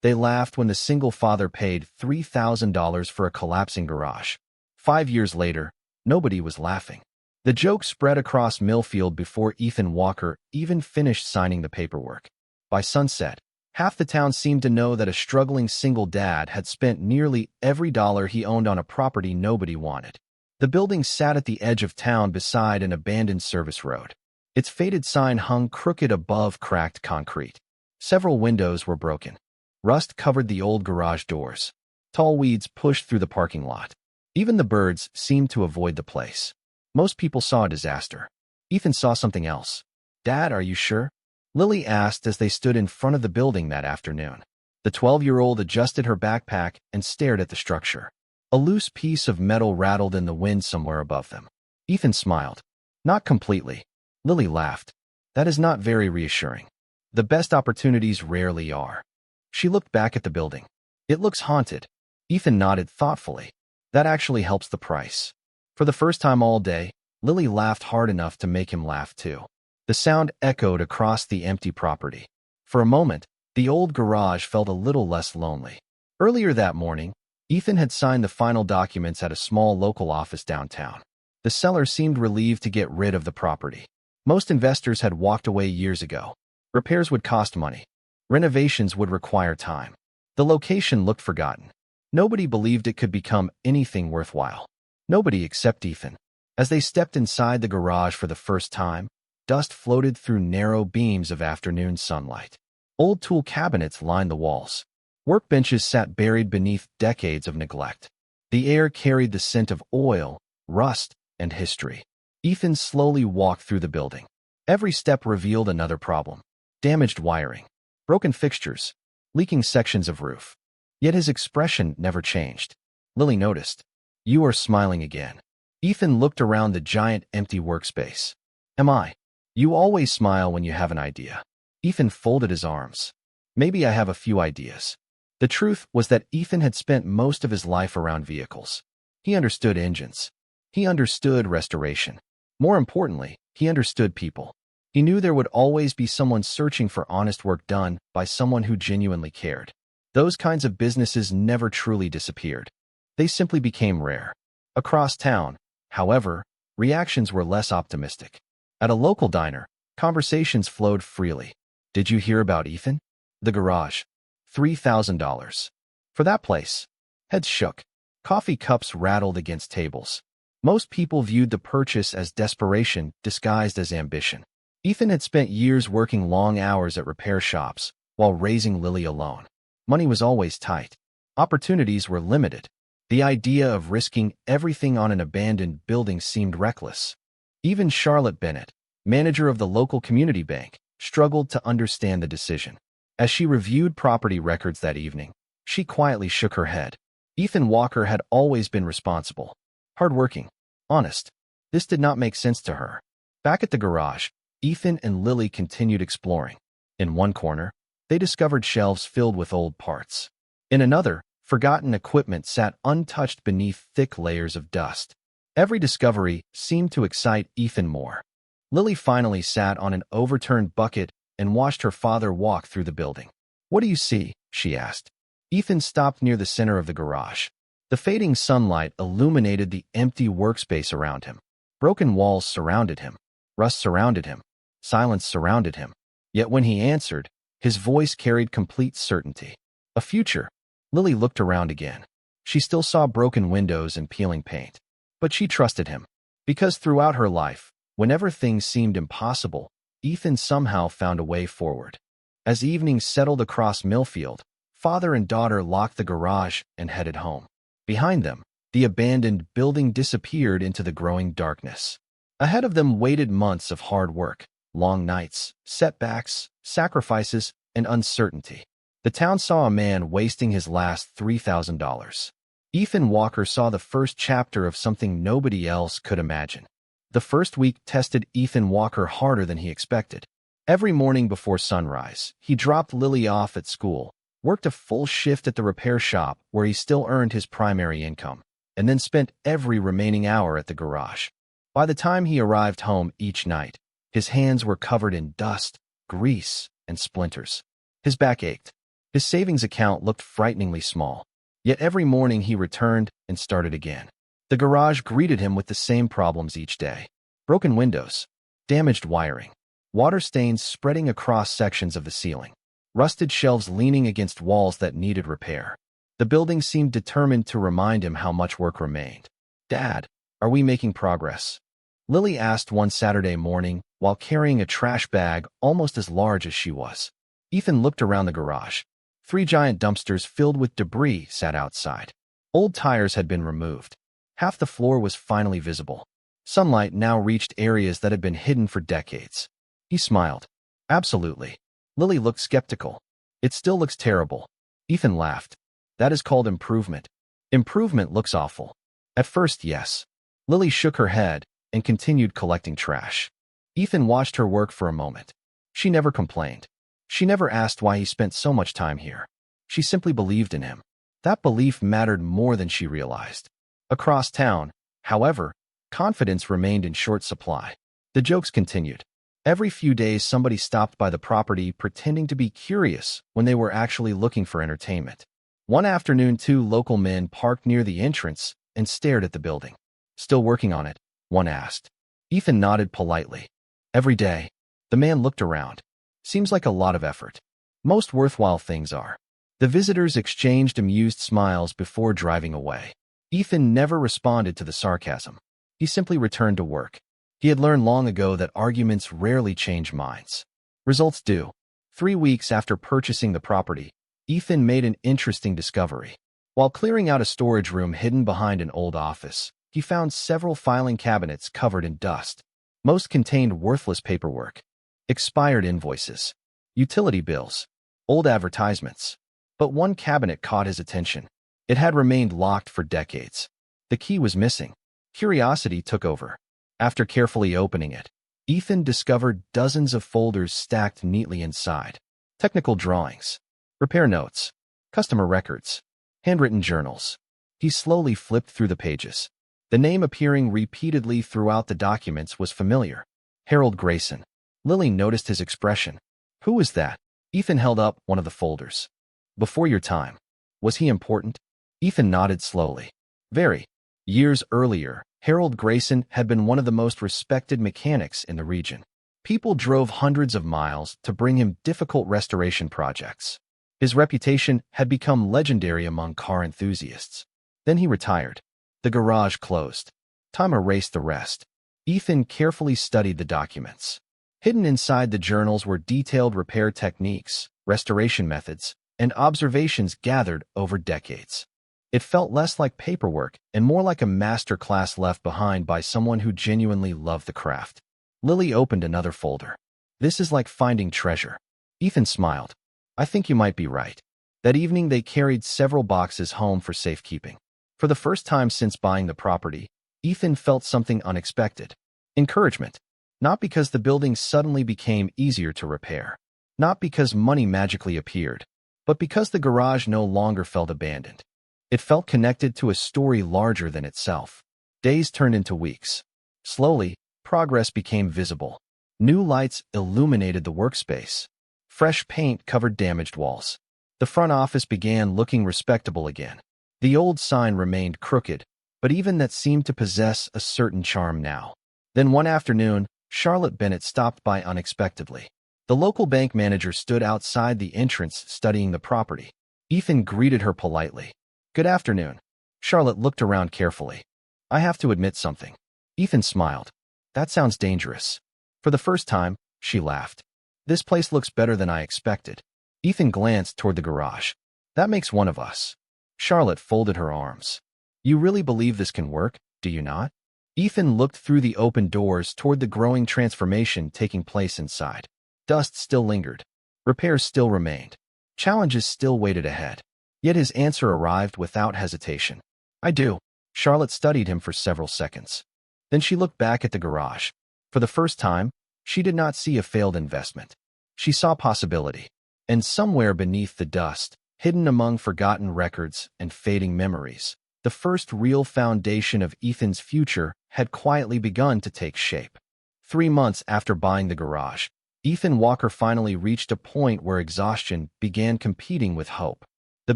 They laughed when the single father paid $3,000 for a collapsing garage. 5 years later, nobody was laughing. The joke spread across Millfield before Ethan Walker even finished signing the paperwork. By sunset, half the town seemed to know that a struggling single dad had spent nearly every dollar he owned on a property nobody wanted. The building sat at the edge of town beside an abandoned service road. Its faded sign hung crooked above cracked concrete. Several windows were broken. Rust covered the old garage doors. Tall weeds pushed through the parking lot. Even the birds seemed to avoid the place. Most people saw a disaster. Ethan saw something else. "Dad, are you sure?" Lily asked as they stood in front of the building that afternoon. The 12-year-old adjusted her backpack and stared at the structure. A loose piece of metal rattled in the wind somewhere above them. Ethan smiled. "Not completely." Lily laughed. "That is not very reassuring. The best opportunities rarely are." She looked back at the building. "It looks haunted." Ethan nodded thoughtfully. "That actually helps the price." For the first time all day, Lily laughed hard enough to make him laugh too. The sound echoed across the empty property. For a moment, the old garage felt a little less lonely. Earlier that morning, Ethan had signed the final documents at a small local office downtown. The seller seemed relieved to get rid of the property. Most investors had walked away years ago. Repairs would cost money. Renovations would require time. The location looked forgotten. Nobody believed it could become anything worthwhile. Nobody except Ethan. As they stepped inside the garage for the first time, dust floated through narrow beams of afternoon sunlight. Old tool cabinets lined the walls. Workbenches sat buried beneath decades of neglect. The air carried the scent of oil, rust, and history. Ethan slowly walked through the building. Every step revealed another problem. Damaged wiring, broken fixtures, leaking sections of roof. Yet his expression never changed. Lily noticed. "You are smiling again." Ethan looked around the giant empty workspace. "Am I? You always smile when you have an idea." Ethan folded his arms. "Maybe I have a few ideas." The truth was that Ethan had spent most of his life around vehicles. He understood engines. He understood restoration. More importantly, he understood people. He knew there would always be someone searching for honest work done by someone who genuinely cared. Those kinds of businesses never truly disappeared. They simply became rare. Across town, however, reactions were less optimistic. At a local diner, conversations flowed freely. "Did you hear about Ethan? The garage. $3,000. For that place." Heads shook. Coffee cups rattled against tables. Most people viewed the purchase as desperation disguised as ambition. Ethan had spent years working long hours at repair shops while raising Lily alone. Money was always tight. Opportunities were limited. The idea of risking everything on an abandoned building seemed reckless. Even Charlotte Bennett, manager of the local community bank, struggled to understand the decision. As she reviewed property records that evening, she quietly shook her head. Ethan Walker had always been responsible, hardworking, honest. This did not make sense to her. Back at the garage, Ethan and Lily continued exploring. In one corner, they discovered shelves filled with old parts. In another, forgotten equipment sat untouched beneath thick layers of dust. Every discovery seemed to excite Ethan more. Lily finally sat on an overturned bucket and watched her father walk through the building. "What do you see?" she asked. Ethan stopped near the center of the garage. The fading sunlight illuminated the empty workspace around him. Broken walls surrounded him. Rust surrounded him. Silence surrounded him. Yet when he answered, his voice carried complete certainty. A future. Lily looked around again. She still saw broken windows and peeling paint. But she trusted him. Because throughout her life, whenever things seemed impossible, Ethan somehow found a way forward. As evening settled across Millfield, father and daughter locked the garage and headed home. Behind them, the abandoned building disappeared into the growing darkness. Ahead of them waited months of hard work, long nights, setbacks, sacrifices, and uncertainty. The town saw a man wasting his last $3,000. Ethan Walker saw the first chapter of something nobody else could imagine. The first week tested Ethan Walker harder than he expected. Every morning before sunrise, he dropped Lily off at school, worked a full shift at the repair shop where he still earned his primary income, and then spent every remaining hour at the garage. By the time he arrived home each night, his hands were covered in dust, grease, and splinters. His back ached. His savings account looked frighteningly small. Yet every morning he returned and started again. The garage greeted him with the same problems each day. Broken windows, damaged wiring, water stains spreading across sections of the ceiling, rusted shelves leaning against walls that needed repair. The building seemed determined to remind him how much work remained. "Dad, are we making progress?" Lily asked one Saturday morning while carrying a trash bag almost as large as she was. Ethan looked around the garage. 3 giant dumpsters filled with debris sat outside. Old tires had been removed. Half the floor was finally visible. Sunlight now reached areas that had been hidden for decades. He smiled. "Absolutely." Lily looked skeptical. "It still looks terrible." Ethan laughed. "That is called improvement." "Improvement looks awful." "At first, yes." Lily shook her head and continued collecting trash. Ethan watched her work for a moment. She never complained. She never asked why he spent so much time here. She simply believed in him. That belief mattered more than she realized. Across town, however, confidence remained in short supply. The jokes continued. Every few days somebody stopped by the property pretending to be curious when they were actually looking for entertainment. One afternoon 2 local men parked near the entrance and stared at the building. "Still working on it?" one asked. Ethan nodded politely. "Every day." The man looked around. "Seems like a lot of effort." "Most worthwhile things are." The visitors exchanged amused smiles before driving away. Ethan never responded to the sarcasm. He simply returned to work. He had learned long ago that arguments rarely change minds. Results do. 3 weeks after purchasing the property, Ethan made an interesting discovery. While clearing out a storage room hidden behind an old office, he found several filing cabinets covered in dust. Most contained worthless paperwork, expired invoices, utility bills, old advertisements. But one cabinet caught his attention. It had remained locked for decades. The key was missing. Curiosity took over. After carefully opening it, Ethan discovered dozens of folders stacked neatly inside. Technical drawings, repair notes, customer records, handwritten journals. He slowly flipped through the pages. The name appearing repeatedly throughout the documents was familiar. Harold Grayson. Lily noticed his expression. "Who was that?" Ethan held up one of the folders. "Before your time." "Was he important?" Ethan nodded slowly. "Very." Years earlier, Harold Grayson had been one of the most respected mechanics in the region. People drove hundreds of miles to bring him difficult restoration projects. His reputation had become legendary among car enthusiasts. Then he retired. The garage closed. Time erased the rest. Ethan carefully studied the documents. Hidden inside the journals were detailed repair techniques, restoration methods, and observations gathered over decades. It felt less like paperwork and more like a master class left behind by someone who genuinely loved the craft. Lily opened another folder. "This is like finding treasure." Ethan smiled. "I think you might be right." That evening they carried several boxes home for safekeeping. For the first time since buying the property, Ethan felt something unexpected. Encouragement. Not because the building suddenly became easier to repair. Not because money magically appeared. But because the garage no longer felt abandoned. It felt connected to a story larger than itself. Days turned into weeks. Slowly, progress became visible. New lights illuminated the workspace. Fresh paint covered damaged walls. The front office began looking respectable again. The old sign remained crooked, but even that seemed to possess a certain charm now. Then one afternoon, Charlotte Bennett stopped by unexpectedly. The local bank manager stood outside the entrance studying the property. Ethan greeted her politely. "Good afternoon." Charlotte looked around carefully. "I have to admit something." Ethan smiled. "That sounds dangerous." For the first time, she laughed. "This place looks better than I expected." Ethan glanced toward the garage. "That makes one of us." Charlotte folded her arms. "You really believe this can work, do you not?" Ethan looked through the open doors toward the growing transformation taking place inside. Dust still lingered. Repairs still remained. Challenges still waited ahead. Yet his answer arrived without hesitation. "I do." Charlotte studied him for several seconds. Then she looked back at the garage. For the first time, she did not see a failed investment. She saw possibility. And somewhere beneath the dust, hidden among forgotten records and fading memories, the first real foundation of Ethan's future had quietly begun to take shape. 3 months after buying the garage, Ethan Walker finally reached a point where exhaustion began competing with hope. The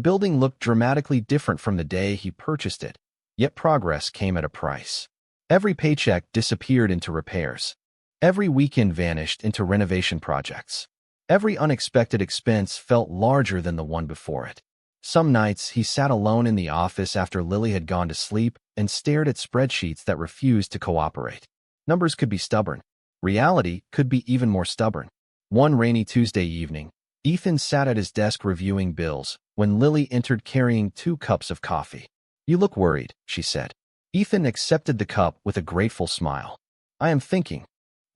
building looked dramatically different from the day he purchased it, yet progress came at a price. Every paycheck disappeared into repairs. Every weekend vanished into renovation projects. Every unexpected expense felt larger than the one before it. Some nights, he sat alone in the office after Lily had gone to sleep and stared at spreadsheets that refused to cooperate. Numbers could be stubborn. Reality could be even more stubborn. One rainy Tuesday evening, Ethan sat at his desk reviewing bills when Lily entered carrying 2 cups of coffee. "You look worried," she said. Ethan accepted the cup with a grateful smile. "I am thinking."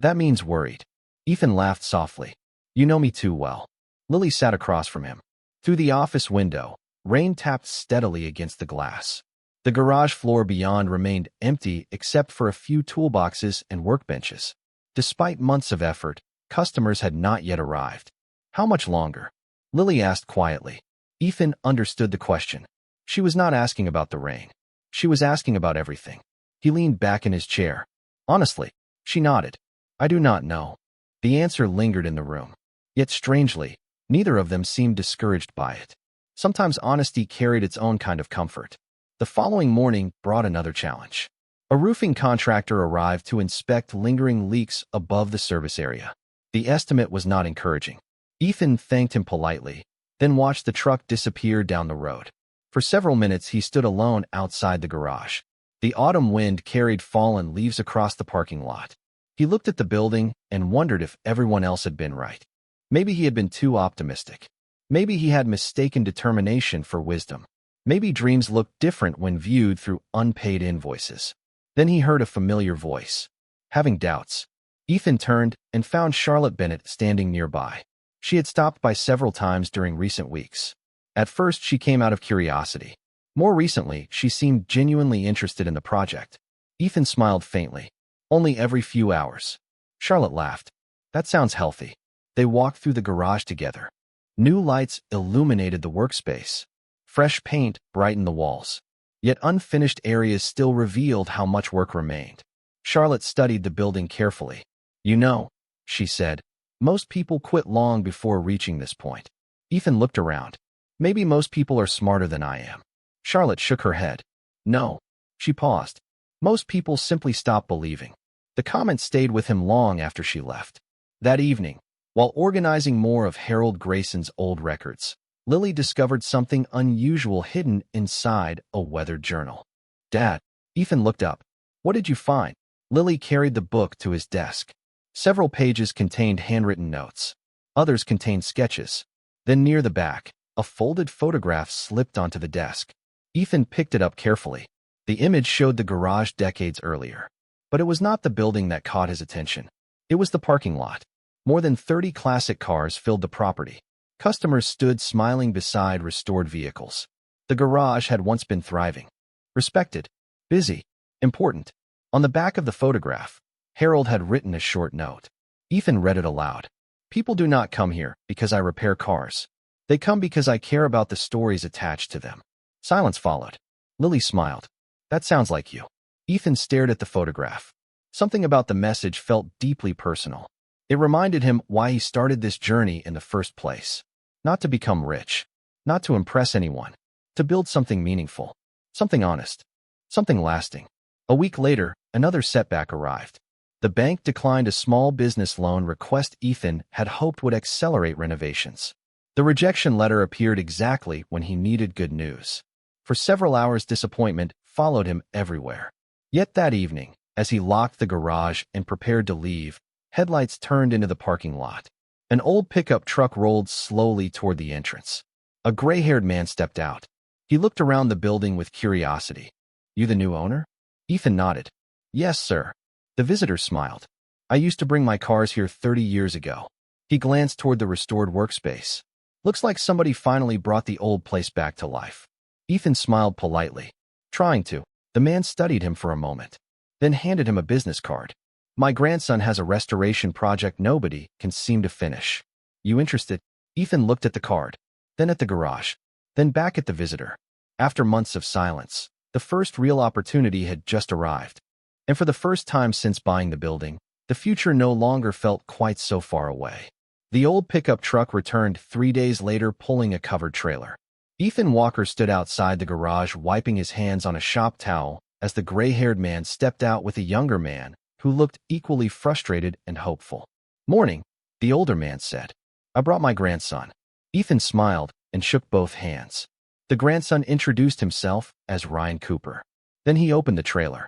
"That means worried." Ethan laughed softly. "You know me too well." Lily sat across from him. Through the office window, rain tapped steadily against the glass. The garage floor beyond remained empty except for a few toolboxes and workbenches. Despite months of effort, customers had not yet arrived. "How much longer?" Lily asked quietly. Ethan understood the question. She was not asking about the rain. She was asking about everything. He leaned back in his chair. "Honestly," she nodded. "I do not know." The answer lingered in the room. Yet strangely, neither of them seemed discouraged by it. Sometimes honesty carried its own kind of comfort. The following morning brought another challenge. A roofing contractor arrived to inspect lingering leaks above the service area. The estimate was not encouraging. Ethan thanked him politely, then watched the truck disappear down the road. For several minutes, he stood alone outside the garage. The autumn wind carried fallen leaves across the parking lot. He looked at the building and wondered if everyone else had been right. Maybe he had been too optimistic. Maybe he had mistaken determination for wisdom. Maybe dreams looked different when viewed through unpaid invoices. Then he heard a familiar voice. Having doubts, Ethan turned and found Charlotte Bennett standing nearby. She had stopped by several times during recent weeks. At first, she came out of curiosity. More recently, she seemed genuinely interested in the project. Ethan smiled faintly. "Only every few hours." Charlotte laughed. "That sounds healthy." They walked through the garage together. New lights illuminated the workspace. Fresh paint brightened the walls. Yet unfinished areas still revealed how much work remained. Charlotte studied the building carefully. "You know," she said, "most people quit long before reaching this point." Ethan looked around. "Maybe most people are smarter than I am." Charlotte shook her head. "No." She paused. "Most people simply stop believing." The comment stayed with him long after she left. That evening, while organizing more of Harold Grayson's old records, Lily discovered something unusual hidden inside a weathered journal. "Dad," Ethan looked up. "What did you find?" Lily carried the book to his desk. Several pages contained handwritten notes. Others contained sketches. Then near the back, a folded photograph slipped onto the desk. Ethan picked it up carefully. The image showed the garage decades earlier. But it was not the building that caught his attention. It was the parking lot. More than 30 classic cars filled the property. Customers stood smiling beside restored vehicles. The garage had once been thriving. Respected. Busy. Important. On the back of the photograph, Harold had written a short note. Ethan read it aloud. "People do not come here because I repair cars. They come because I care about the stories attached to them." Silence followed. Lily smiled. "That sounds like you." Ethan stared at the photograph. Something about the message felt deeply personal. It reminded him why he started this journey in the first place. Not to become rich. Not to impress anyone. To build something meaningful. Something honest. Something lasting. A week later, another setback arrived. The bank declined a small business loan request Ethan had hoped would accelerate renovations. The rejection letter appeared exactly when he needed good news. For several hours, disappointment followed him everywhere. Yet that evening, as he locked the garage and prepared to leave, headlights turned into the parking lot. An old pickup truck rolled slowly toward the entrance. A gray-haired man stepped out. He looked around the building with curiosity. "You the new owner?" Ethan nodded. "Yes, sir." The visitor smiled. "I used to bring my cars here 30 years ago." He glanced toward the restored workspace. "Looks like somebody finally brought the old place back to life." Ethan smiled politely. "Trying to." The man studied him for a moment, then handed him a business card. "My grandson has a restoration project nobody can seem to finish. You interested?" Ethan looked at the card, then at the garage, then back at the visitor. After months of silence, the first real opportunity had just arrived. And for the first time since buying the building, The future no longer felt quite so far away. The old pickup truck returned 3 days later pulling a covered trailer. Ethan Walker stood outside the garage wiping his hands on a shop towel as the gray-haired man stepped out with a younger man who looked equally frustrated and hopeful. "Morning," the older man said. "I brought my grandson." Ethan smiled and shook both hands. The grandson introduced himself as Ryan Cooper. Then he opened the trailer.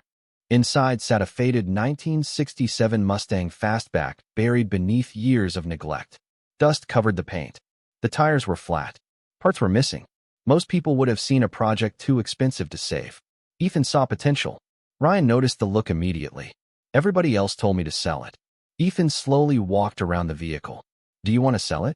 Inside sat a faded 1967 Mustang Fastback buried beneath years of neglect. Dust covered the paint. The tires were flat. Parts were missing. Most people would have seen a project too expensive to save. Ethan saw potential. Ryan noticed the look immediately. "Everybody else told me to sell it." Ethan slowly walked around the vehicle. "Do you want to sell it?"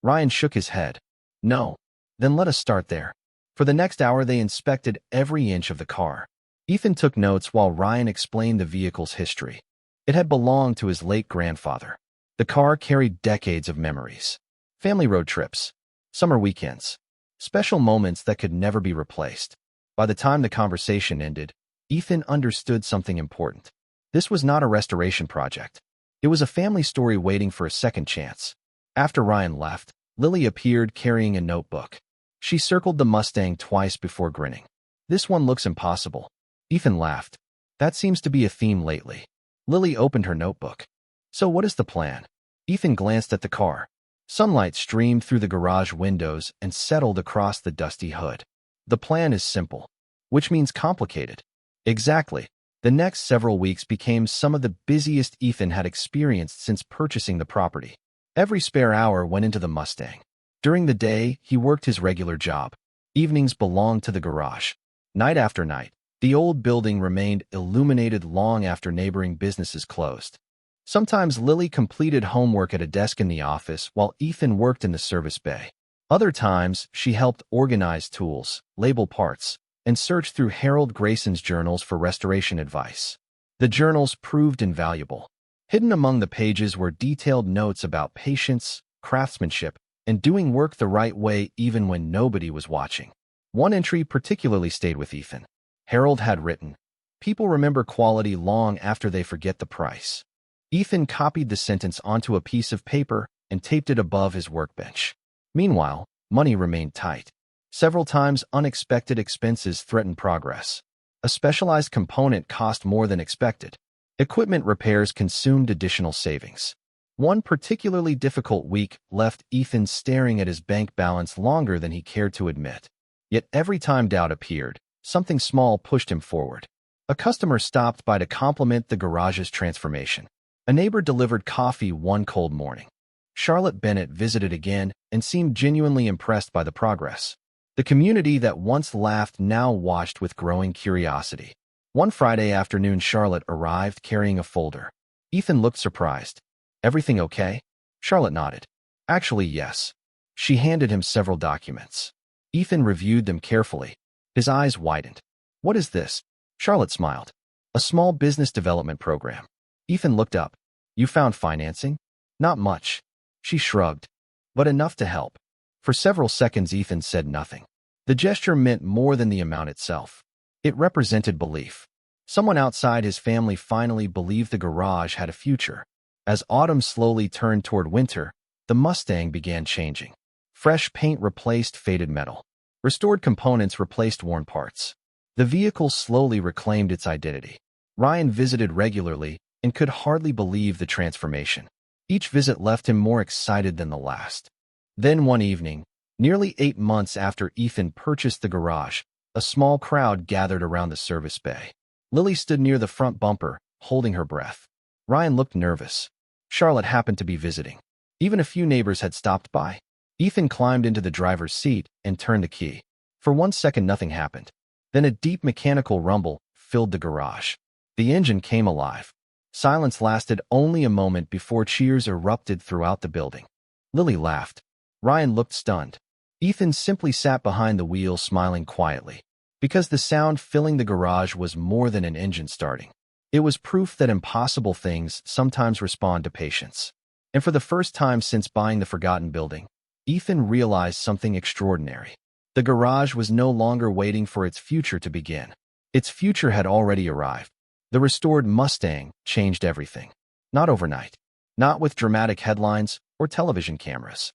Ryan shook his head. "No." "Then let us start there." For the next hour they inspected every inch of the car. Ethan took notes while Ryan explained the vehicle's history. It had belonged to his late grandfather. The car carried decades of memories. Family road trips, summer weekends, special moments that could never be replaced. By the time the conversation ended, Ethan understood something important. This was not a restoration project. It was a family story waiting for a second chance. After Ryan left, Lily appeared carrying a notebook. She circled the Mustang twice before grinning. "This one looks impossible." Ethan laughed. "That seems to be a theme lately." Lily opened her notebook. "So what is the plan?" Ethan glanced at the car. Sunlight streamed through the garage windows and settled across the dusty hood. "The plan is simple." "Which means complicated." "Exactly." The next several weeks became some of the busiest Ethan had experienced since purchasing the property. Every spare hour went into the Mustang. During the day, he worked his regular job. Evenings belonged to the garage. Night after night, the old building remained illuminated long after neighboring businesses closed. Sometimes Lily completed homework at a desk in the office while Ethan worked in the service bay. Other times, she helped organize tools, label parts, and search through Harold Grayson's journals for restoration advice. The journals proved invaluable. Hidden among the pages were detailed notes about patience, craftsmanship, and doing work the right way even when nobody was watching. One entry particularly stayed with Ethan. Harold had written, "People remember quality long after they forget the price." Ethan copied the sentence onto a piece of paper and taped it above his workbench. Meanwhile, money remained tight. Several times unexpected expenses threatened progress. A specialized component cost more than expected. Equipment repairs consumed additional savings. One particularly difficult week left Ethan staring at his bank balance longer than he cared to admit. Yet every time doubt appeared, something small pushed him forward. A customer stopped by to compliment the garage's transformation. A neighbor delivered coffee one cold morning. Charlotte Bennett visited again and seemed genuinely impressed by the progress. The community that once laughed now watched with growing curiosity. One Friday afternoon, Charlotte arrived carrying a folder. Ethan looked surprised. "Everything okay?" Charlotte nodded. "Actually, yes." She handed him several documents. Ethan reviewed them carefully. His eyes widened. "What is this?" Charlotte smiled. "A small business development program." Ethan looked up. "You found financing?" "Not much." She shrugged. "But enough to help." For several seconds, Ethan said nothing. The gesture meant more than the amount itself. It represented belief. Someone outside his family finally believed the garage had a future. As autumn slowly turned toward winter, the Mustang began changing. Fresh paint replaced faded metal. Restored components replaced worn parts. The vehicle slowly reclaimed its identity. Ryan visited regularly and could hardly believe the transformation. Each visit left him more excited than the last. Then one evening, nearly 8 months after Ethan purchased the garage, a small crowd gathered around the service bay. Lily stood near the front bumper, holding her breath. Ryan looked nervous. Charlotte happened to be visiting. Even a few neighbors had stopped by. Ethan climbed into the driver's seat and turned the key. For 1 second, nothing happened. Then a deep mechanical rumble filled the garage. The engine came alive. Silence lasted only a moment before cheers erupted throughout the building. Lily laughed. Ryan looked stunned. Ethan simply sat behind the wheel, smiling quietly. Because the sound filling the garage was more than an engine starting. It was proof that impossible things sometimes respond to patience. And for the first time since buying the forgotten building, Ethan realized something extraordinary. The garage was no longer waiting for its future to begin. Its future had already arrived. The restored Mustang changed everything. Not overnight. Not with dramatic headlines or television cameras.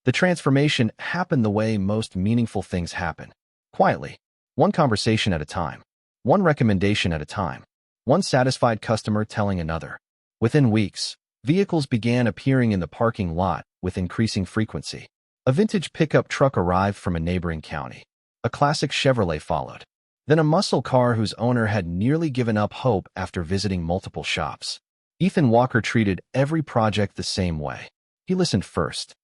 The transformation happened the way most meaningful things happen. Quietly. One conversation at a time. One recommendation at a time. One satisfied customer telling another. Within weeks, vehicles began appearing in the parking lot with increasing frequency. A vintage pickup truck arrived from a neighboring county. A classic Chevrolet followed. Then a muscle car whose owner had nearly given up hope after visiting multiple shops. Ethan Walker treated every project the same way. He listened first,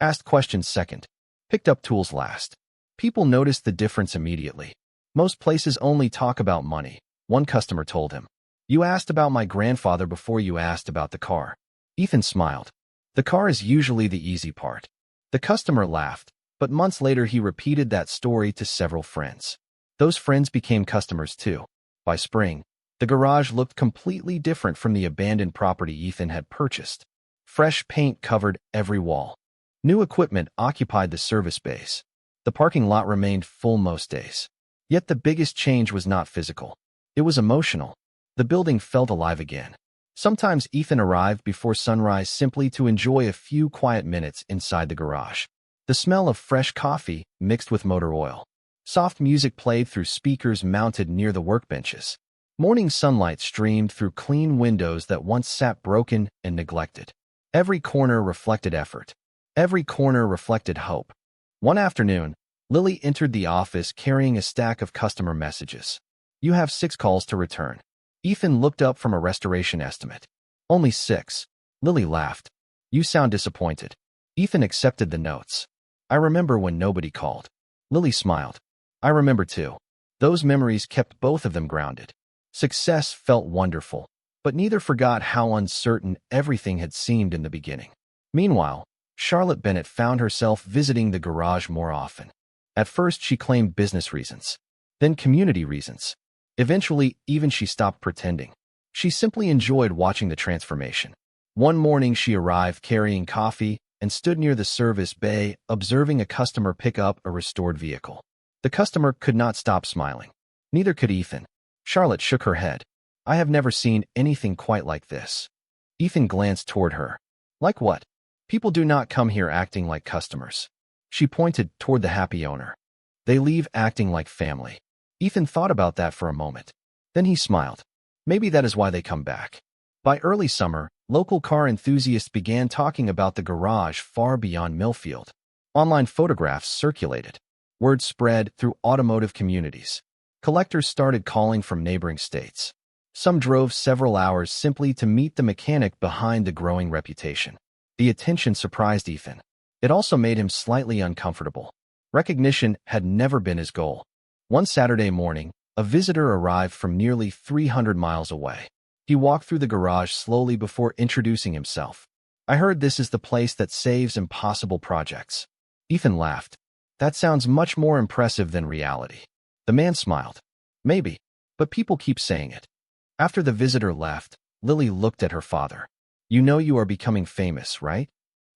asked questions second, picked up tools last. People noticed the difference immediately. Most places only talk about money, one customer told him. You asked about my grandfather before you asked about the car. Ethan smiled. The car is usually the easy part. The customer laughed, but months later he repeated that story to several friends. Those friends became customers too. By spring, the garage looked completely different from the abandoned property Ethan had purchased. Fresh paint covered every wall. New equipment occupied the service base. The parking lot remained full most days. Yet the biggest change was not physical. It was emotional. The building felt alive again. Sometimes Ethan arrived before sunrise simply to enjoy a few quiet minutes inside the garage. The smell of fresh coffee mixed with motor oil. Soft music played through speakers mounted near the workbenches. Morning sunlight streamed through clean windows that once sat broken and neglected. Every corner reflected effort. Every corner reflected hope. One afternoon, Lily entered the office carrying a stack of customer messages. You have 6 calls to return. Ethan looked up from a restoration estimate. Only 6. Lily laughed. You sound disappointed. Ethan accepted the notes. I remember when nobody called. Lily smiled. I remember too. Those memories kept both of them grounded. Success felt wonderful, but neither forgot how uncertain everything had seemed in the beginning. Meanwhile, Charlotte Bennett found herself visiting the garage more often. At first, she claimed business reasons, then community reasons. Eventually, even she stopped pretending. She simply enjoyed watching the transformation. One morning, she arrived carrying coffee and stood near the service bay, observing a customer pick up a restored vehicle. The customer could not stop smiling. Neither could Ethan. Charlotte shook her head. I have never seen anything quite like this. Ethan glanced toward her. Like what? People do not come here acting like customers. She pointed toward the happy owner. They leave acting like family. Ethan thought about that for a moment. Then he smiled. Maybe that is why they come back. By early summer, local car enthusiasts began talking about the garage far beyond Millfield. Online photographs circulated. Word spread through automotive communities. Collectors started calling from neighboring states. Some drove several hours simply to meet the mechanic behind the growing reputation. The attention surprised Ethan. It also made him slightly uncomfortable. Recognition had never been his goal. One Saturday morning, a visitor arrived from nearly 300 miles away. He walked through the garage slowly before introducing himself. I heard this is the place that saves impossible projects. Ethan laughed. That sounds much more impressive than reality. The man smiled. Maybe, but people keep saying it. After the visitor left, Lily looked at her father. You know you are becoming famous, right?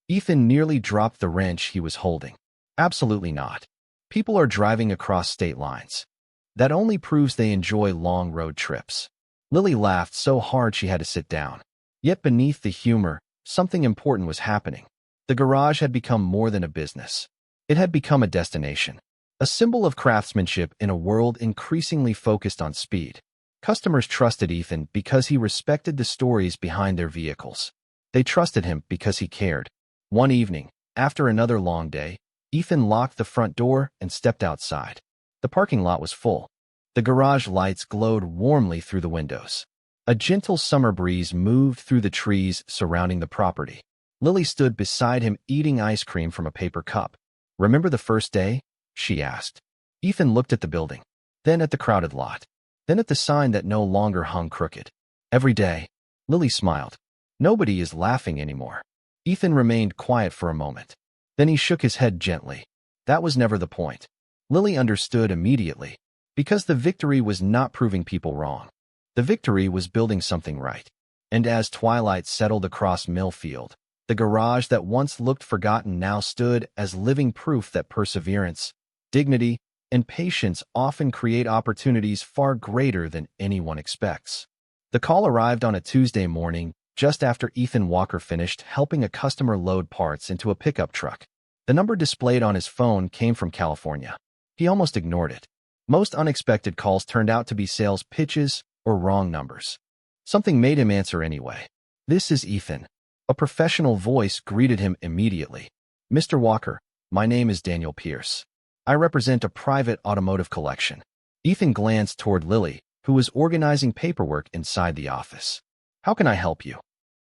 Ethan nearly dropped the wrench he was holding. Absolutely not. People are driving across state lines. That only proves they enjoy long road trips. Lily laughed so hard she had to sit down. Yet beneath the humor, something important was happening. The garage had become more than a business. It had become a destination, a symbol of craftsmanship in a world increasingly focused on speed. Customers trusted Ethan because he respected the stories behind their vehicles. They trusted him because he cared. One evening, after another long day, Ethan locked the front door and stepped outside. The parking lot was full. The garage lights glowed warmly through the windows. A gentle summer breeze moved through the trees surrounding the property. Lily stood beside him eating ice cream from a paper cup. Remember the first day? She asked. Ethan looked at the building, then at the crowded lot, then at the sign that no longer hung crooked. Every day. Lily smiled. Nobody is laughing anymore. Ethan remained quiet for a moment. Then he shook his head gently. That was never the point. Lily understood immediately. Because the victory was not proving people wrong. The victory was building something right. And as twilight settled across Millfield, the garage that once looked forgotten now stood as living proof that perseverance, dignity, and patience often create opportunities far greater than anyone expects. The call arrived on a Tuesday morning, just after Ethan Walker finished helping a customer load parts into a pickup truck. The number displayed on his phone came from California. He almost ignored it. Most unexpected calls turned out to be sales pitches or wrong numbers. Something made him answer anyway. "This is Ethan." A professional voice greeted him immediately. "Mr. Walker, my name is Daniel Pierce. I represent a private automotive collection." Ethan glanced toward Lily, who was organizing paperwork inside the office. "How can I help you?"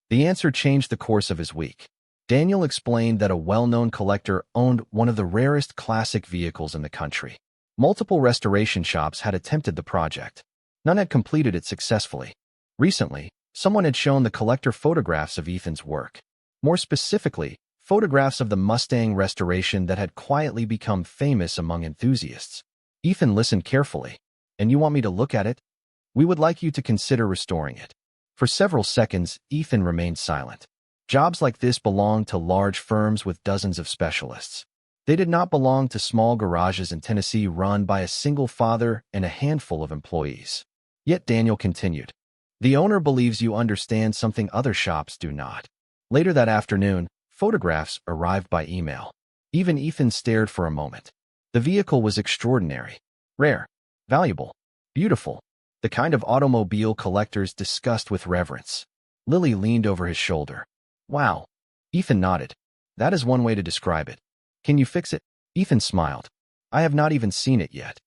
The answer changed the course of his week. Daniel explained that a well-known collector owned one of the rarest classic vehicles in the country. Multiple restoration shops had attempted the project. None had completed it successfully. Recently, someone had shown the collector photographs of Ethan's work. More specifically, photographs of the Mustang restoration that had quietly become famous among enthusiasts. Ethan listened carefully. "And you want me to look at it?" "We would like you to consider restoring it." For several seconds, Ethan remained silent. Jobs like this belonged to large firms with dozens of specialists. They did not belong to small garages in Tennessee run by a single father and a handful of employees. Yet Daniel continued. "The owner believes you understand something other shops do not." Later that afternoon, photographs arrived by email. Even Ethan stared for a moment. The vehicle was extraordinary, rare, valuable, beautiful, the kind of automobile collectors discussed with reverence. Lily leaned over his shoulder. "Wow." Ethan nodded. "That is one way to describe it. Can you fix it?" Ethan smiled. "I have not even seen it yet."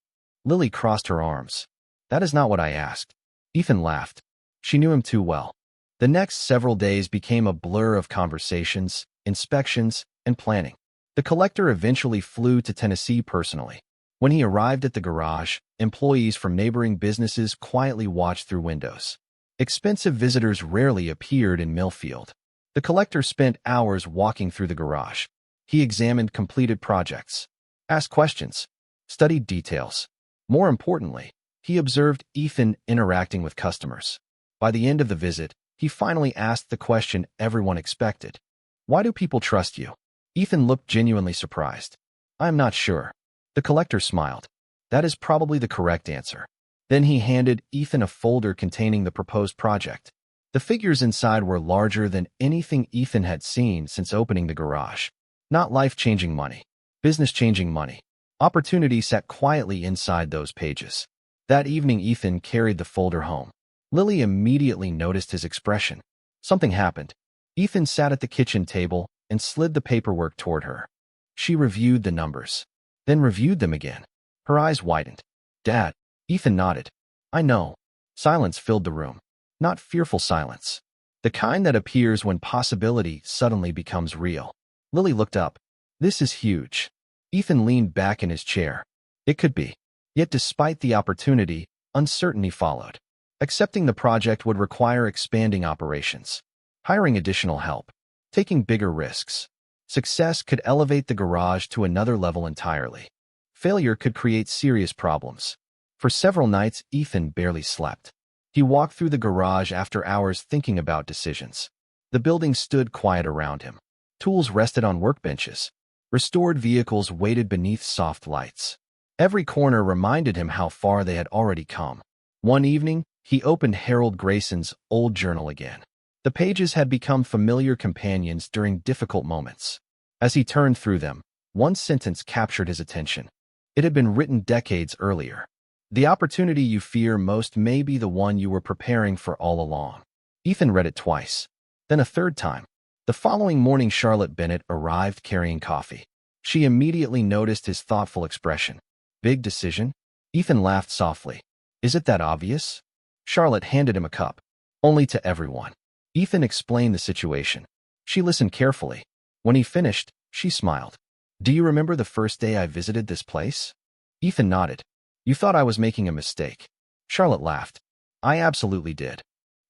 Lily crossed her arms. "That is not what I asked." Ethan laughed. She knew him too well. The next several days became a blur of conversations, inspections, and planning. The collector eventually flew to Tennessee personally. When he arrived at the garage, employees from neighboring businesses quietly watched through windows. Expensive visitors rarely appeared in Millfield. The collector spent hours walking through the garage. He examined completed projects, asked questions, studied details. More importantly, he observed Ethan interacting with customers. By the end of the visit, he finally asked the question everyone expected. "Why do people trust you?" Ethan looked genuinely surprised. "I am not sure." The collector smiled. "That is probably the correct answer." Then he handed Ethan a folder containing the proposed project. The figures inside were larger than anything Ethan had seen since opening the garage. Not life-changing money, business-changing money. Opportunity sat quietly inside those pages. That evening, Ethan carried the folder home. Lily immediately noticed his expression. Something happened. Ethan sat at the kitchen table and slid the paperwork toward her. She reviewed the numbers, then reviewed them again. Her eyes widened. "Dad." Ethan nodded. "I know." Silence filled the room. Not fearful silence. The kind that appears when possibility suddenly becomes real. Lily looked up. "This is huge." Ethan leaned back in his chair. "It could be." Yet despite the opportunity, uncertainty followed. Accepting the project would require expanding operations, hiring additional help, taking bigger risks. Success could elevate the garage to another level entirely. Failure could create serious problems. For several nights, Ethan barely slept. He walked through the garage after hours thinking about decisions. The building stood quiet around him. Tools rested on workbenches. Restored vehicles waited beneath soft lights. Every corner reminded him how far they had already come. One evening, he opened Harold Grayson's old journal again. The pages had become familiar companions during difficult moments. As he turned through them, one sentence captured his attention. It had been written decades earlier. "The opportunity you fear most may be the one you were preparing for all along." Ethan read it twice, then a third time. The following morning, Charlotte Bennett arrived carrying coffee. She immediately noticed his thoughtful expression. "Big decision?" Ethan laughed softly. "Is it that obvious?" Charlotte handed him a cup. "Only to everyone." Ethan explained the situation. She listened carefully. When he finished, she smiled. "Do you remember the first day I visited this place?" Ethan nodded. "You thought I was making a mistake." Charlotte laughed. "I absolutely did.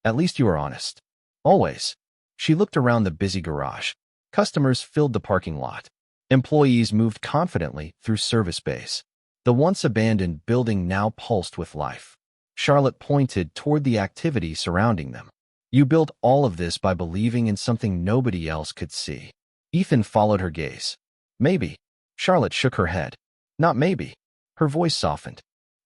At least you were honest. Always." She looked around the busy garage. Customers filled the parking lot. Employees moved confidently through service bays. The once abandoned building now pulsed with life. Charlotte pointed toward the activity surrounding them. "You built all of this by believing in something nobody else could see." Ethan followed her gaze. "Maybe." Charlotte shook her head. "Not maybe." Her voice softened.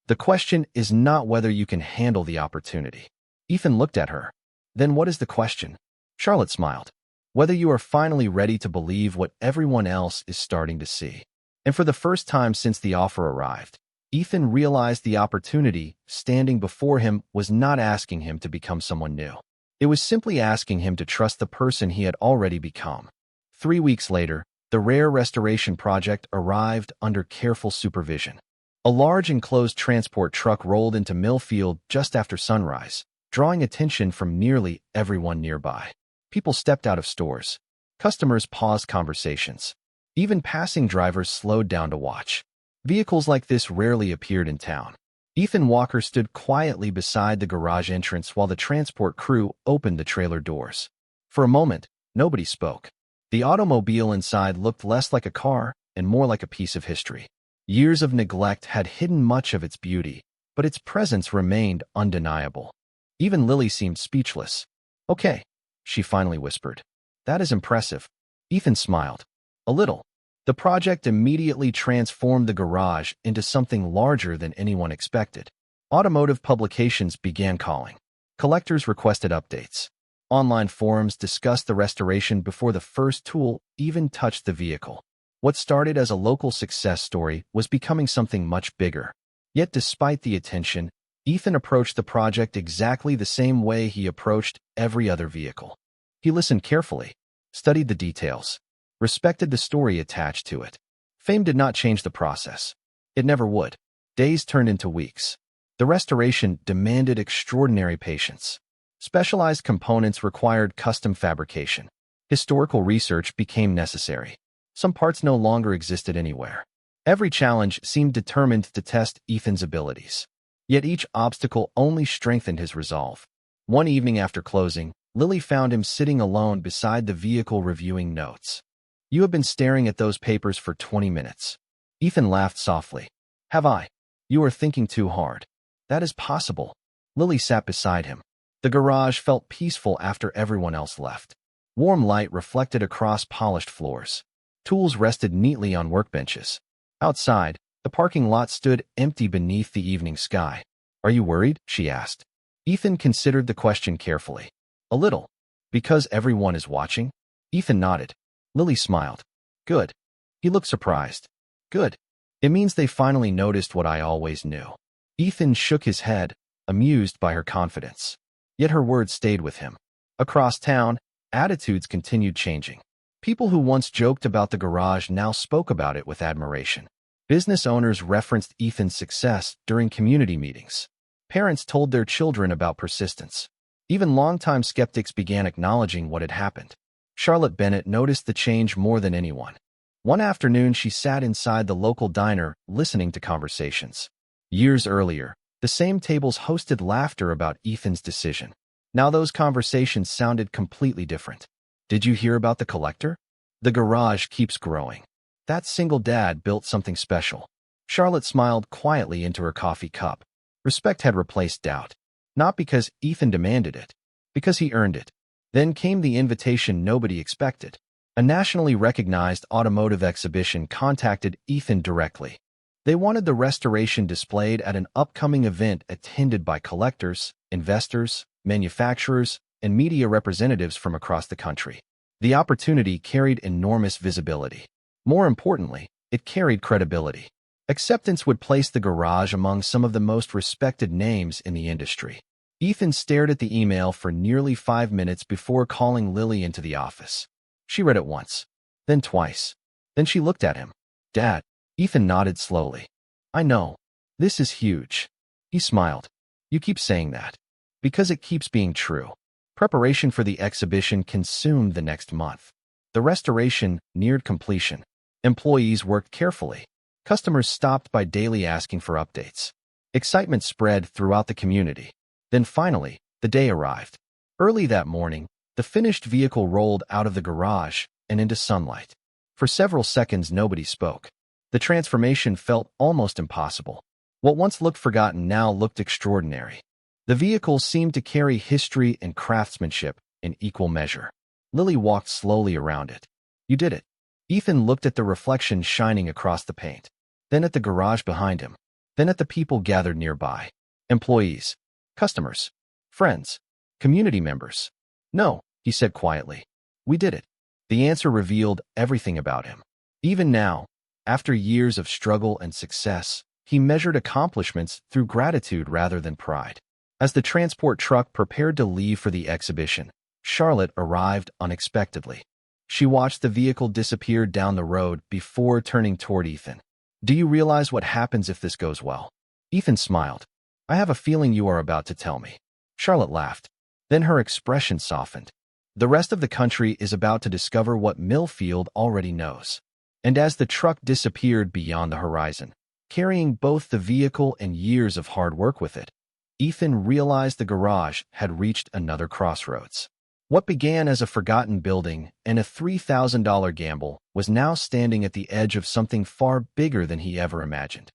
"The question is not whether you can handle the opportunity." Ethan looked at her. "Then what is the question?" Charlotte smiled. Whether you are finally ready to believe what everyone else is starting to see. And for the first time since the offer arrived, Ethan realized the opportunity standing before him was not asking him to become someone new. It was simply asking him to trust the person he had already become. 3 weeks later, the rare restoration project arrived under careful supervision. A large enclosed transport truck rolled into Millfield just after sunrise, drawing attention from nearly everyone nearby. People stepped out of stores. Customers paused conversations. Even passing drivers slowed down to watch. Vehicles like this rarely appeared in town. Ethan Walker stood quietly beside the garage entrance while the transport crew opened the trailer doors. For a moment, nobody spoke. The automobile inside looked less like a car and more like a piece of history. Years of neglect had hidden much of its beauty, but its presence remained undeniable. Even Lily seemed speechless. "Okay," she finally whispered. "That is impressive." Ethan smiled. A little. The project immediately transformed the garage into something larger than anyone expected. Automotive publications began calling. Collectors requested updates. Online forums discussed the restoration before the first tool even touched the vehicle. What started as a local success story was becoming something much bigger. Yet despite the attention, Ethan approached the project exactly the same way he approached every other vehicle. He listened carefully, studied the details, respected the story attached to it. Fame did not change the process. It never would. Days turned into weeks. The restoration demanded extraordinary patience. Specialized components required custom fabrication. Historical research became necessary. Some parts no longer existed anywhere. Every challenge seemed determined to test Ethan's abilities. Yet each obstacle only strengthened his resolve. One evening after closing, Lily found him sitting alone beside the vehicle reviewing notes. "You have been staring at those papers for 20 minutes. Ethan laughed softly. "Have I? You are thinking too hard." "That is possible." Lily sat beside him. The garage felt peaceful after everyone else left. Warm light reflected across polished floors. Tools rested neatly on workbenches. Outside, the parking lot stood empty beneath the evening sky. "Are you worried?" she asked. Ethan considered the question carefully. "A little." "Because everyone is watching?" Ethan nodded. Lily smiled. "Good." He looked surprised. "Good. It means they finally noticed what I always knew." Ethan shook his head, amused by her confidence. Yet her words stayed with him. Across town, attitudes continued changing. People who once joked about the garage now spoke about it with admiration. Business owners referenced Ethan's success during community meetings. Parents told their children about persistence. Even longtime skeptics began acknowledging what had happened. Charlotte Bennett noticed the change more than anyone. One afternoon, she sat inside the local diner, listening to conversations. Years earlier, the same tables hosted laughter about Ethan's decision. Now those conversations sounded completely different. "Did you hear about the collector? The garage keeps growing. That single dad built something special." Charlotte smiled quietly into her coffee cup. Respect had replaced doubt. Not because Ethan demanded it, because he earned it. Then came the invitation nobody expected. A nationally recognized automotive exhibition contacted Ethan directly. They wanted the restoration displayed at an upcoming event attended by collectors, investors, manufacturers, and media representatives from across the country. The opportunity carried enormous visibility. More importantly, it carried credibility. Acceptance would place the garage among some of the most respected names in the industry. Ethan stared at the email for nearly 5 minutes before calling Lily into the office. She read it once, then twice. Then she looked at him. "Dad." Ethan nodded slowly. "I know. This is huge." He smiled. "You keep saying that. Because it keeps being true." Preparation for the exhibition consumed the next month. The restoration neared completion. Employees worked carefully. Customers stopped by daily asking for updates. Excitement spread throughout the community. Then finally, the day arrived. Early that morning, the finished vehicle rolled out of the garage and into sunlight. For several seconds, nobody spoke. The transformation felt almost impossible. What once looked forgotten now looked extraordinary. The vehicle seemed to carry history and craftsmanship in equal measure. Lily walked slowly around it. "You did it." Ethan looked at the reflection shining across the paint, then at the garage behind him, then at the people gathered nearby. Employees, customers, friends, community members. "No," he said quietly. We did it. The answer revealed everything about him. Even now, after years of struggle and success, he measured accomplishments through gratitude rather than pride. As the transport truck prepared to leave for the exhibition, Charlotte arrived unexpectedly. She watched the vehicle disappear down the road before turning toward Ethan. Do you realize what happens if this goes well? Ethan smiled. I have a feeling you are about to tell me. Charlotte laughed. Then her expression softened. The rest of the country is about to discover what Millfield already knows. And as the truck disappeared beyond the horizon, carrying both the vehicle and years of hard work with it, Ethan realized the garage had reached another crossroads. What began as a forgotten building and a $3,000 gamble was now standing at the edge of something far bigger than he ever imagined.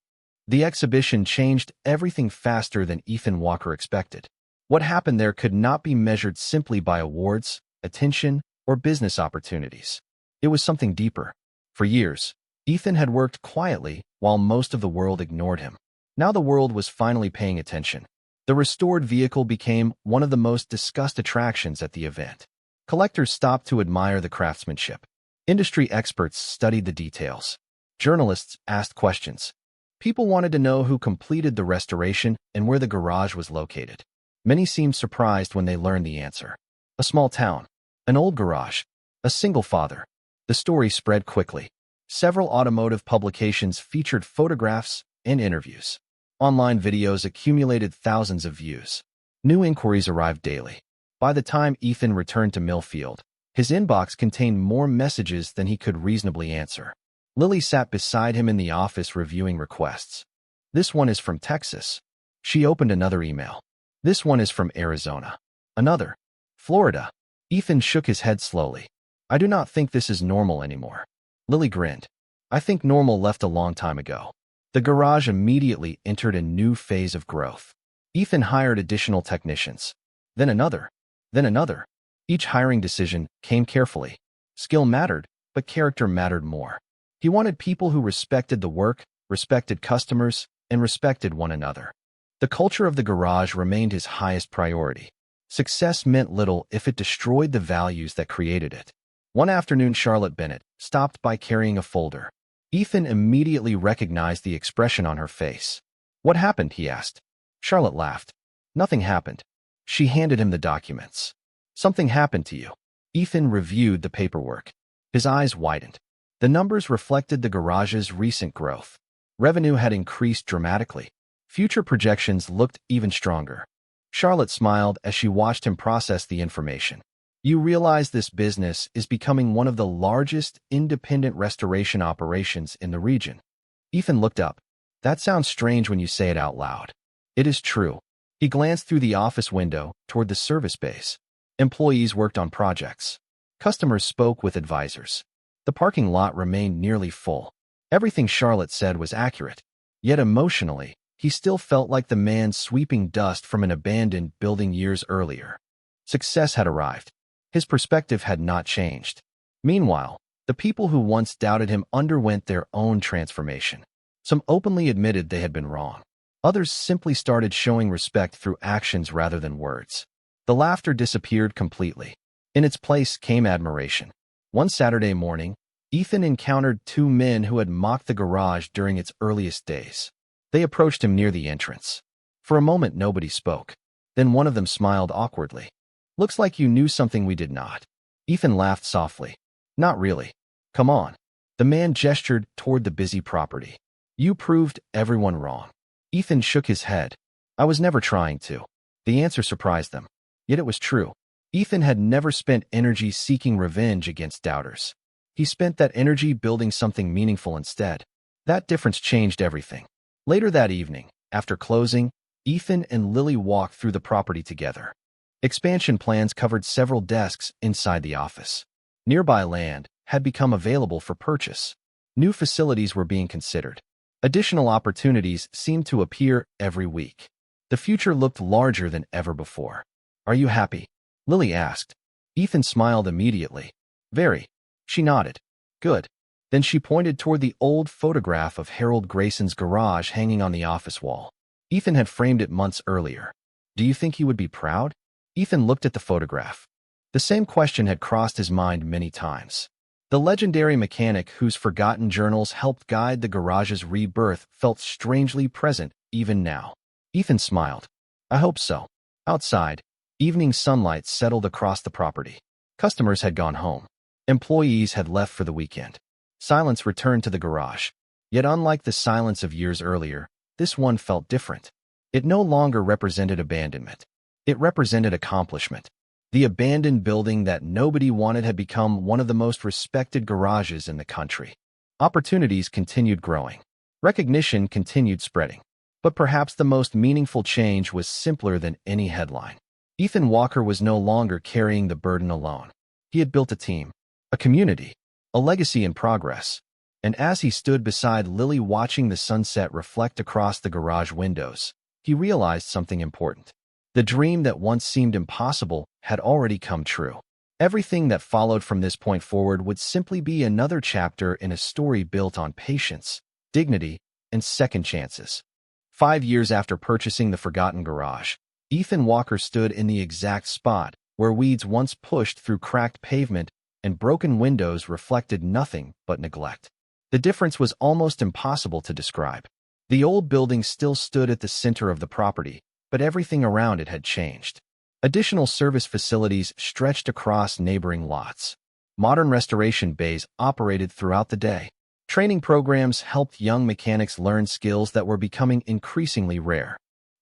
The exhibition changed everything faster than Ethan Walker expected. What happened there could not be measured simply by awards, attention, or business opportunities. It was something deeper. For years, Ethan had worked quietly while most of the world ignored him. Now the world was finally paying attention. The restored vehicle became one of the most discussed attractions at the event. Collectors stopped to admire the craftsmanship. Industry experts studied the details. Journalists asked questions. People wanted to know who completed the restoration and where the garage was located. Many seemed surprised when they learned the answer. A small town, an old garage, a single father. The story spread quickly. Several automotive publications featured photographs and interviews. Online videos accumulated thousands of views. New inquiries arrived daily. By the time Ethan returned to Millfield, his inbox contained more messages than he could reasonably answer. Lily sat beside him in the office reviewing requests. This one is from Texas. She opened another email. This one is from Arizona. Another. Florida. Ethan shook his head slowly. I do not think this is normal anymore. Lily grinned. I think normal left a long time ago. The garage immediately entered a new phase of growth. Ethan hired additional technicians. Then another. Then another. Each hiring decision came carefully. Skill mattered, but character mattered more. He wanted people who respected the work, respected customers, and respected one another. The culture of the garage remained his highest priority. Success meant little if it destroyed the values that created it. One afternoon, Charlotte Bennett stopped by carrying a folder. Ethan immediately recognized the expression on her face. What happened? He asked. Charlotte laughed. Nothing happened. She handed him the documents. Something happened to you. Ethan reviewed the paperwork. His eyes widened. The numbers reflected the garage's recent growth. Revenue had increased dramatically. Future projections looked even stronger. Charlotte smiled as she watched him process the information. You realize this business is becoming one of the largest independent restoration operations in the region. Ethan looked up. That sounds strange when you say it out loud. It is true. He glanced through the office window toward the service base. Employees worked on projects. Customers spoke with advisors. The parking lot remained nearly full. Everything Charlotte said was accurate. Yet emotionally, he still felt like the man sweeping dust from an abandoned building years earlier. Success had arrived. His perspective had not changed. Meanwhile, the people who once doubted him underwent their own transformation. Some openly admitted they had been wrong. Others simply started showing respect through actions rather than words. The laughter disappeared completely. In its place came admiration. One Saturday morning, Ethan encountered two men who had mocked the garage during its earliest days. They approached him near the entrance. For a moment, nobody spoke. Then one of them smiled awkwardly. Looks like you knew something we did not. Ethan laughed softly. Not really. Come on. The man gestured toward the busy property. You proved everyone wrong. Ethan shook his head. I was never trying to. The answer surprised them. Yet it was true. Ethan had never spent energy seeking revenge against doubters. He spent that energy building something meaningful instead. That difference changed everything. Later that evening, after closing, Ethan and Lily walked through the property together. Expansion plans covered several desks inside the office. Nearby land had become available for purchase. New facilities were being considered. Additional opportunities seemed to appear every week. The future looked larger than ever before. Are you happy? Lily asked. Ethan smiled immediately. Very. She nodded. Good. Then she pointed toward the old photograph of Harold Grayson's garage hanging on the office wall. Ethan had framed it months earlier. Do you think he would be proud? Ethan looked at the photograph. The same question had crossed his mind many times. The legendary mechanic whose forgotten journals helped guide the garage's rebirth felt strangely present even now. Ethan smiled. I hope so. Outside, evening sunlight settled across the property. Customers had gone home. Employees had left for the weekend. Silence returned to the garage. Yet unlike the silence of years earlier, this one felt different. It no longer represented abandonment. It represented accomplishment. The abandoned building that nobody wanted had become one of the most respected garages in the country. Opportunities continued growing. Recognition continued spreading. But perhaps the most meaningful change was simpler than any headline. Ethan Walker was no longer carrying the burden alone. He had built a team, a community, a legacy in progress. And as he stood beside Lily watching the sunset reflect across the garage windows, he realized something important. The dream that once seemed impossible had already come true. Everything that followed from this point forward would simply be another chapter in a story built on patience, dignity, and second chances. 5 years after purchasing the forgotten garage, Ethan Walker stood in the exact spot where weeds once pushed through cracked pavement and broken windows reflected nothing but neglect. The difference was almost impossible to describe. The old building still stood at the center of the property, but everything around it had changed. Additional service facilities stretched across neighboring lots. Modern restoration bays operated throughout the day. Training programs helped young mechanics learn skills that were becoming increasingly rare.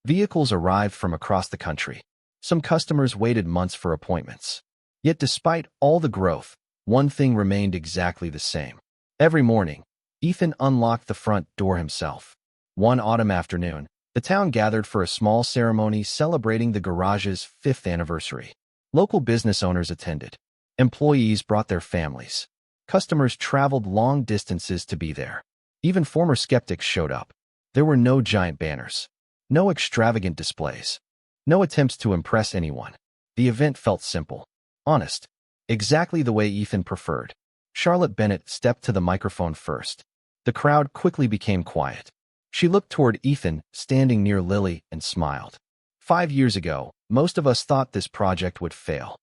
Vehicles arrived from across the country. Some customers waited months for appointments. Yet despite all the growth, one thing remained exactly the same. Every morning, Ethan unlocked the front door himself. One autumn afternoon, the town gathered for a small ceremony celebrating the garage's 5th anniversary. Local business owners attended. Employees brought their families. Customers traveled long distances to be there. Even former skeptics showed up. There were no giant banners. No extravagant displays. No attempts to impress anyone. The event felt simple. Honest. Exactly the way Ethan preferred. Charlotte Bennett stepped to the microphone first. The crowd quickly became quiet. She looked toward Ethan, standing near Lily, and smiled. 5 years ago, most of us thought this project would fail.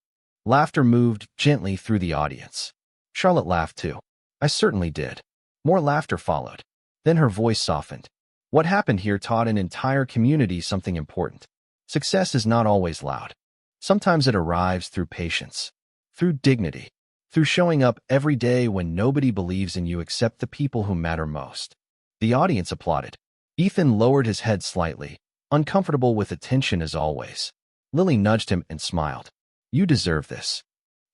Laughter moved gently through the audience. Charlotte laughed too. I certainly did. More laughter followed. Then her voice softened. What happened here taught an entire community something important. Success is not always loud. Sometimes it arrives through patience, through dignity, through showing up every day when nobody believes in you except the people who matter most. The audience applauded. Ethan lowered his head slightly, uncomfortable with attention as always. Lily nudged him and smiled. You deserve this.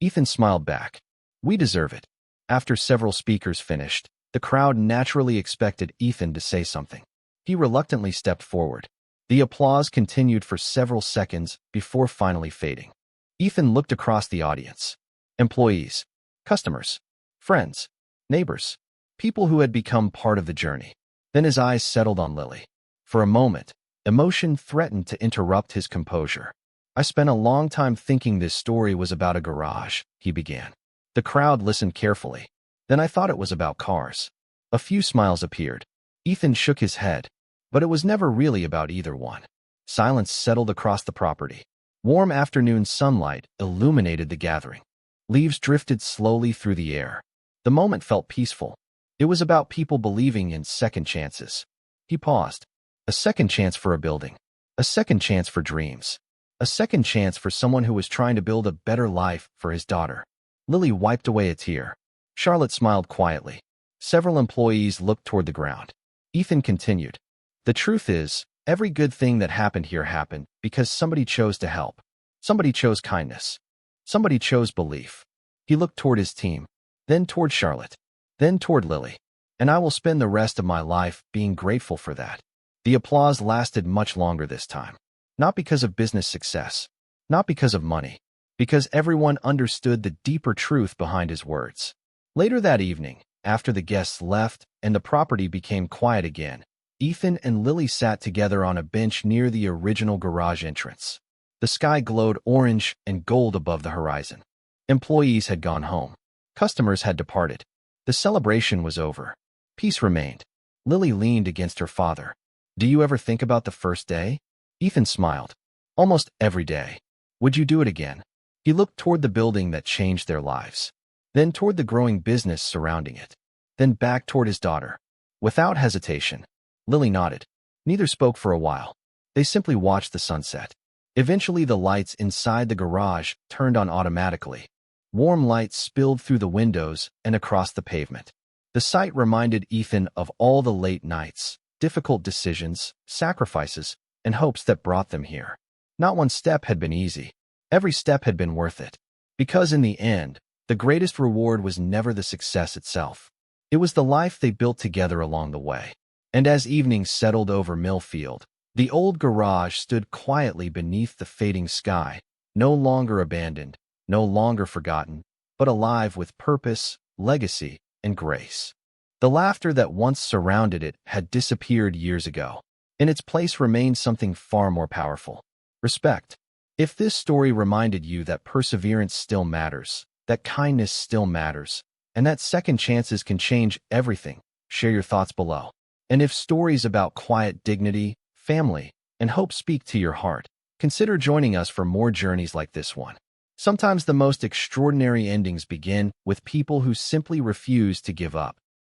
Ethan smiled back. We deserve it. After several speakers finished, the crowd naturally expected Ethan to say something. He reluctantly stepped forward. The applause continued for several seconds before finally fading. Ethan looked across the audience. Employees, customers, friends, neighbors, people who had become part of the journey. Then his eyes settled on Lily. For a moment, emotion threatened to interrupt his composure. I spent a long time thinking this story was about a garage, he began. The crowd listened carefully. Then I thought it was about cars. A few smiles appeared. Ethan shook his head, but it was never really about either one. Silence settled across the property. Warm afternoon sunlight illuminated the gathering. Leaves drifted slowly through the air. The moment felt peaceful. It was about people believing in second chances. He paused. A second chance for a building. A second chance for dreams. A second chance for someone who was trying to build a better life for his daughter. Lily wiped away a tear. Charlotte smiled quietly. Several employees looked toward the ground. Ethan continued. The truth is, every good thing that happened here happened because somebody chose to help. Somebody chose kindness. Somebody chose belief. He looked toward his team, then toward Charlotte, then toward Lily. And I will spend the rest of my life being grateful for that. The applause lasted much longer this time. Not because of business success. Not because of money. Because everyone understood the deeper truth behind his words. Later that evening, after the guests left and the property became quiet again, Ethan and Lily sat together on a bench near the original garage entrance. The sky glowed orange and gold above the horizon. Employees had gone home. Customers had departed. The celebration was over. Peace remained. Lily leaned against her father. Do you ever think about the first day? Ethan smiled. Almost every day. Would you do it again? He looked toward the building that changed their lives, then toward the growing business surrounding it, then back toward his daughter. Without hesitation, Lily nodded. Neither spoke for a while. They simply watched the sunset. Eventually, the lights inside the garage turned on automatically. Warm light spilled through the windows and across the pavement. The sight reminded Ethan of all the late nights, difficult decisions, sacrifices, and hopes that brought them here. Not one step had been easy. Every step had been worth it. Because in the end, the greatest reward was never the success itself. It was the life they built together along the way. And as evening settled over Millfield, the old garage stood quietly beneath the fading sky, no longer abandoned, no longer forgotten, but alive with purpose, legacy, and grace. The laughter that once surrounded it had disappeared years ago. In its place remained something far more powerful: respect. If this story reminded you that perseverance still matters, that kindness still matters, and that second chances can change everything, share your thoughts below. And if stories about quiet dignity, family, and hope speak to your heart, consider joining us for more journeys like this one. Sometimes the most extraordinary endings begin with people who simply refuse to give up.